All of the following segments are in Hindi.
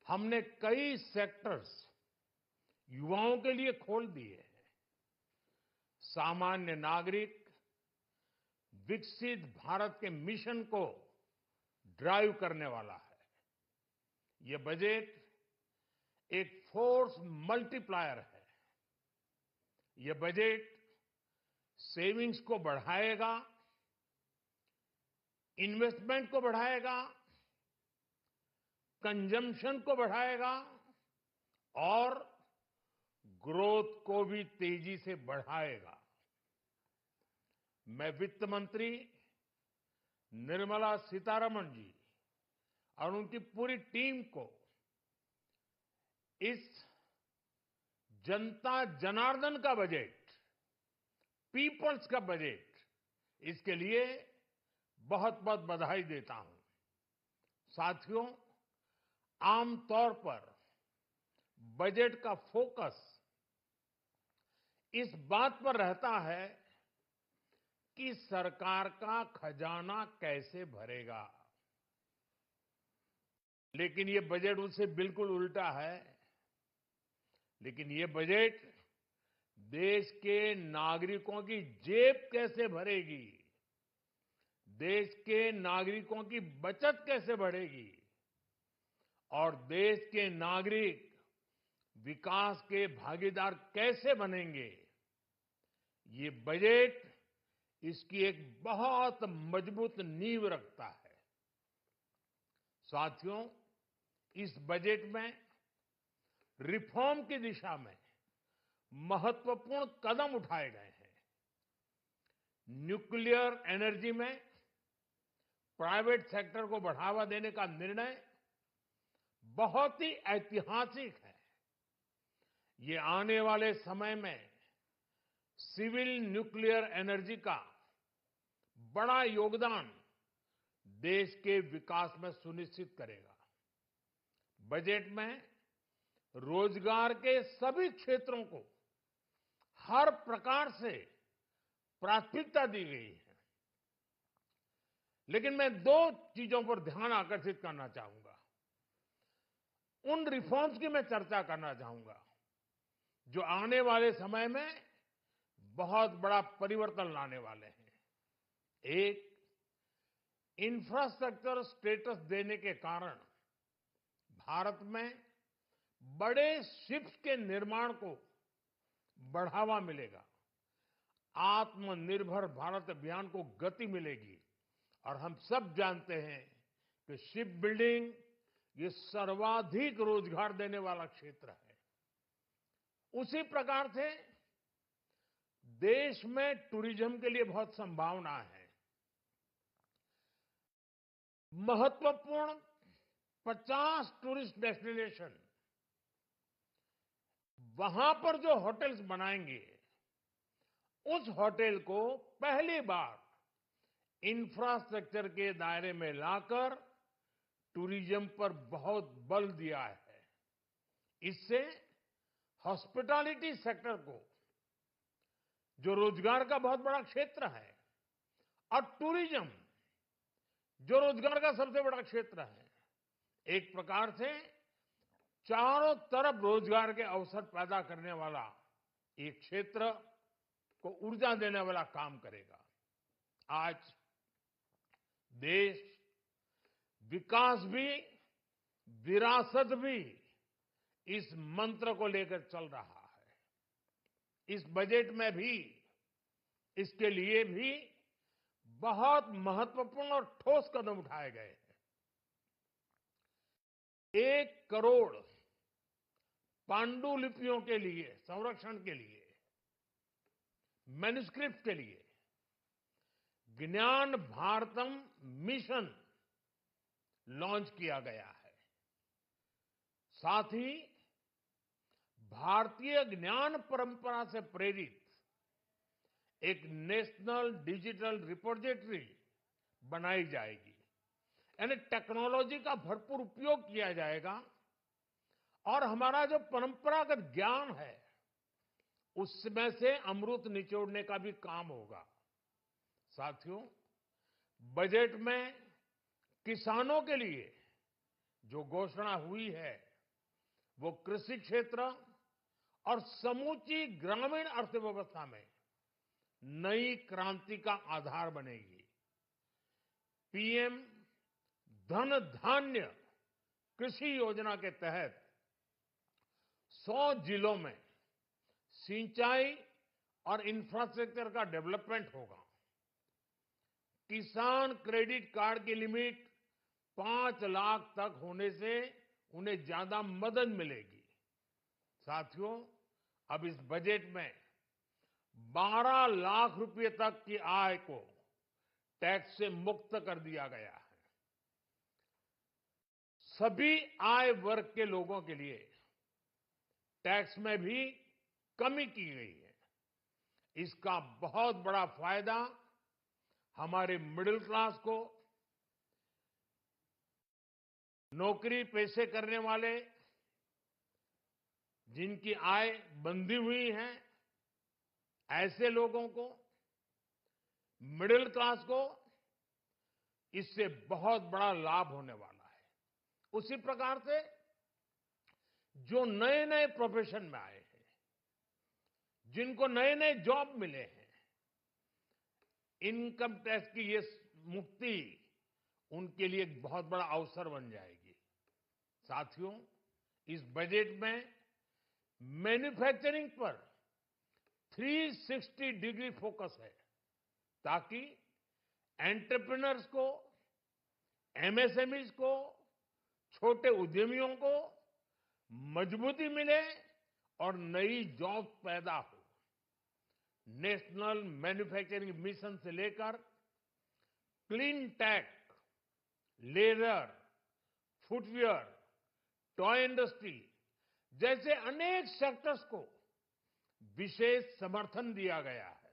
हमने कई सेक्टर्स युवाओं के लिए खोल दिए हैं। सामान्य नागरिक विकसित भारत के मिशन को ड्राइव करने वाला है। ये बजट एक फोर्स मल्टीप्लायर है। ये बजट सेविंग्स को बढ़ाएगा, इन्वेस्टमेंट को बढ़ाएगा, कंजम्पशन को बढ़ाएगा और ग्रोथ को भी तेजी से बढ़ाएगा। मैं वित्त मंत्री निर्मला सीतारमण जी और उनकी पूरी टीम को इस जनता जनार्दन का बजट, पीपल्स का बजट, इसके लिए बहुत बहुत बधाई देता हूं। साथियों, आमतौर पर बजट का फोकस इस बात पर रहता है कि सरकार का खजाना कैसे भरेगा, लेकिन ये बजट उससे बिल्कुल उल्टा है। लेकिन ये बजट देश के नागरिकों की जेब कैसे भरेगी, देश के नागरिकों की बचत कैसे बढ़ेगी और देश के नागरिक विकास के भागीदार कैसे बनेंगे, ये बजट इसकी एक बहुत मजबूत नींव रखता है। साथियों, इस बजट में रिफॉर्म की दिशा में महत्वपूर्ण कदम उठाए गए हैं। न्यूक्लियर एनर्जी में प्राइवेट सेक्टर को बढ़ावा देने का निर्णय बहुत ही ऐतिहासिक है। ये आने वाले समय में सिविल न्यूक्लियर एनर्जी का बड़ा योगदान देश के विकास में सुनिश्चित करेगा। बजट में रोजगार के सभी क्षेत्रों को हर प्रकार से प्राथमिकता दी गई है। लेकिन मैं दो चीजों पर ध्यान आकर्षित करना चाहूंगा। उन रिफॉर्म्स की मैं चर्चा करना चाहूंगा जो आने वाले समय में बहुत बड़ा परिवर्तन लाने वाले हैं। एक, इंफ्रास्ट्रक्चर स्टेटस देने के कारण भारत में बड़े शिप्स के निर्माण को बढ़ावा मिलेगा। आत्मनिर्भर भारत अभियान को गति मिलेगी और हम सब जानते हैं कि शिप बिल्डिंग ये सर्वाधिक रोजगार देने वाला क्षेत्र है। उसी प्रकार से देश में टूरिज्म के लिए बहुत संभावना है। महत्वपूर्ण 50 टूरिस्ट डेस्टिनेशन, वहां पर जो होटल्स बनाएंगे, उस होटल को पहली बार इंफ्रास्ट्रक्चर के दायरे में लाकर टूरिज्म पर बहुत बल दिया है। इससे हॉस्पिटैलिटी सेक्टर को, जो रोजगार का बहुत बड़ा क्षेत्र है, और टूरिज्म जो रोजगार का सबसे बड़ा क्षेत्र है, एक प्रकार से चारों तरफ रोजगार के अवसर पैदा करने वाला एक क्षेत्र को ऊर्जा देने वाला काम करेगा। आज देश विकास भी, विरासत भी, इस मंत्र को लेकर चल रहा है। इस बजट में भी इसके लिए भी बहुत महत्वपूर्ण और ठोस कदम उठाए गए हैं। 1 करोड़ पांडुलिपियों के लिए, संरक्षण के लिए, मैन्युस्क्रिप्ट के लिए ज्ञान भारतम मिशन लॉन्च किया गया है। साथ ही भारतीय ज्ञान परंपरा से प्रेरित एक नेशनल डिजिटल रिपोजिटरी बनाई जाएगी। यानी टेक्नोलॉजी का भरपूर उपयोग किया जाएगा और हमारा जो परंपरागत ज्ञान है उसमें से अमृत निचोड़ने का भी काम होगा। साथियों, बजट में किसानों के लिए जो घोषणा हुई है वो कृषि क्षेत्र और समूची ग्रामीण अर्थव्यवस्था में नई क्रांति का आधार बनेगी। पीएम धन धान्य कृषि योजना के तहत 100 जिलों में सिंचाई और इंफ्रास्ट्रक्चर का डेवलपमेंट होगा। किसान क्रेडिट कार्ड की लिमिट 5 लाख तक होने से उन्हें ज्यादा मदद मिलेगी। साथियों, अब इस बजट में 12 लाख रुपए तक की आय को टैक्स से मुक्त कर दिया गया है। सभी आय वर्ग के लोगों के लिए टैक्स में भी कमी की गई है। इसका बहुत बड़ा फायदा हमारे मिडिल क्लास को, नौकरी पेशे करने वाले जिनकी आय बंधी हुई है, ऐसे लोगों को, मिडिल क्लास को इससे बहुत बड़ा लाभ होने वाला है। उसी प्रकार से जो नए नए प्रोफेशन में आए हैं, जिनको नए नए जॉब मिले हैं, इनकम टैक्स की ये मुक्ति उनके लिए एक बहुत बड़ा अवसर बन जाएगी। साथियों, इस बजट में मैन्युफैक्चरिंग पर 360 डिग्री फोकस है, ताकि एंटरप्रेन्योर्स को, एमएसएमईज को, छोटे उद्यमियों को मजबूती मिले और नई जॉब पैदा हो। नेशनल मैन्युफैक्चरिंग मिशन से लेकर clean tech, leather, footwear, toy industry जैसे अनेक सेक्टर्स को विशेष समर्थन दिया गया है।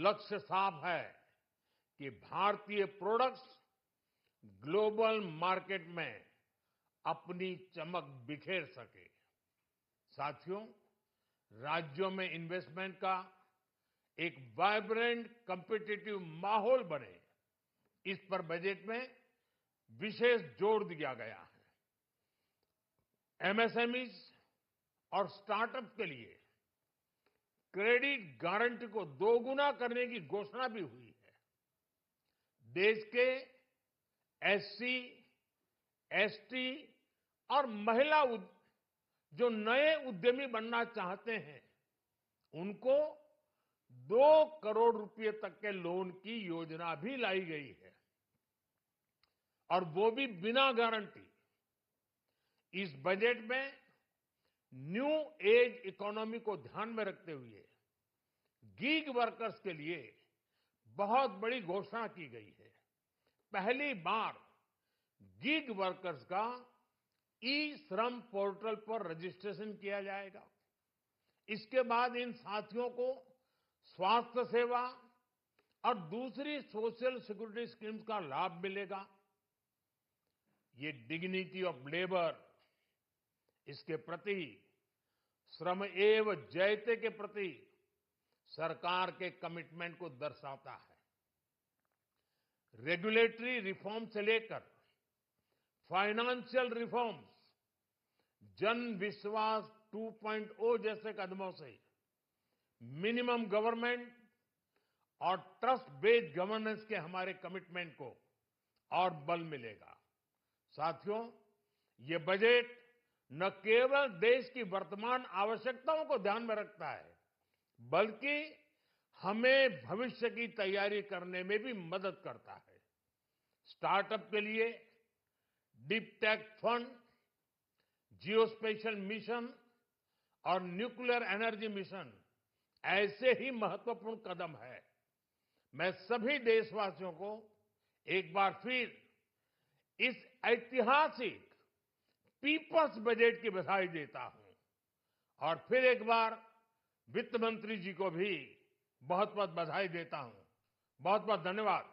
लक्ष्य साफ है कि भारतीय प्रोडक्ट्स ग्लोबल मार्केट में अपनी चमक बिखेर सके। साथियों, राज्यों में इन्वेस्टमेंट का एक वाइब्रेंट कॉम्पिटिटिव माहौल बने, इस पर बजट में विशेष जोर दिया गया है। एमएसएमईज और स्टार्टअप के लिए क्रेडिट गारंटी को दोगुना करने की घोषणा भी हुई है। देश के एससी, एसटी और महिला जो नए उद्यमी बनना चाहते हैं, उनको 2 करोड़ रुपए तक के लोन की योजना भी लाई गई है, और वो भी बिना गारंटी। इस बजट में न्यू एज इकोनॉमी को ध्यान में रखते हुए गीग वर्कर्स के लिए बहुत बड़ी घोषणा की गई है। पहली बार गीग वर्कर्स का ई श्रम पोर्टल पर रजिस्ट्रेशन किया जाएगा। इसके बाद इन साथियों को स्वास्थ्य सेवा और दूसरी सोशल सिक्योरिटी स्कीम्स का लाभ मिलेगा। ये डिग्निटी ऑफ लेबर, इसके प्रति, श्रम एव जयते के प्रति सरकार के कमिटमेंट को दर्शाता है। रेगुलेटरी रिफॉर्म से लेकर फाइनेंशियल रिफॉर्म्स, जन विश्वास 2.0 जैसे कदमों से मिनिमम गवर्नमेंट और ट्रस्ट बेस्ड गवर्नेंस के हमारे कमिटमेंट को और बल मिलेगा। साथियों, ये बजट न केवल देश की वर्तमान आवश्यकताओं को ध्यान में रखता है, बल्कि हमें भविष्य की तैयारी करने में भी मदद करता है। स्टार्टअप के लिए deep tech fund, geospatial mission और न्यूक्लियर एनर्जी मिशन ऐसे ही महत्वपूर्ण कदम है। मैं सभी देशवासियों को एक बार फिर इस ऐतिहासिक पीपल्स बजट की बधाई देता हूं, और फिर एक बार वित्त मंत्री जी को भी बहुत बहुत बधाई देता हूं। बहुत बहुत धन्यवाद।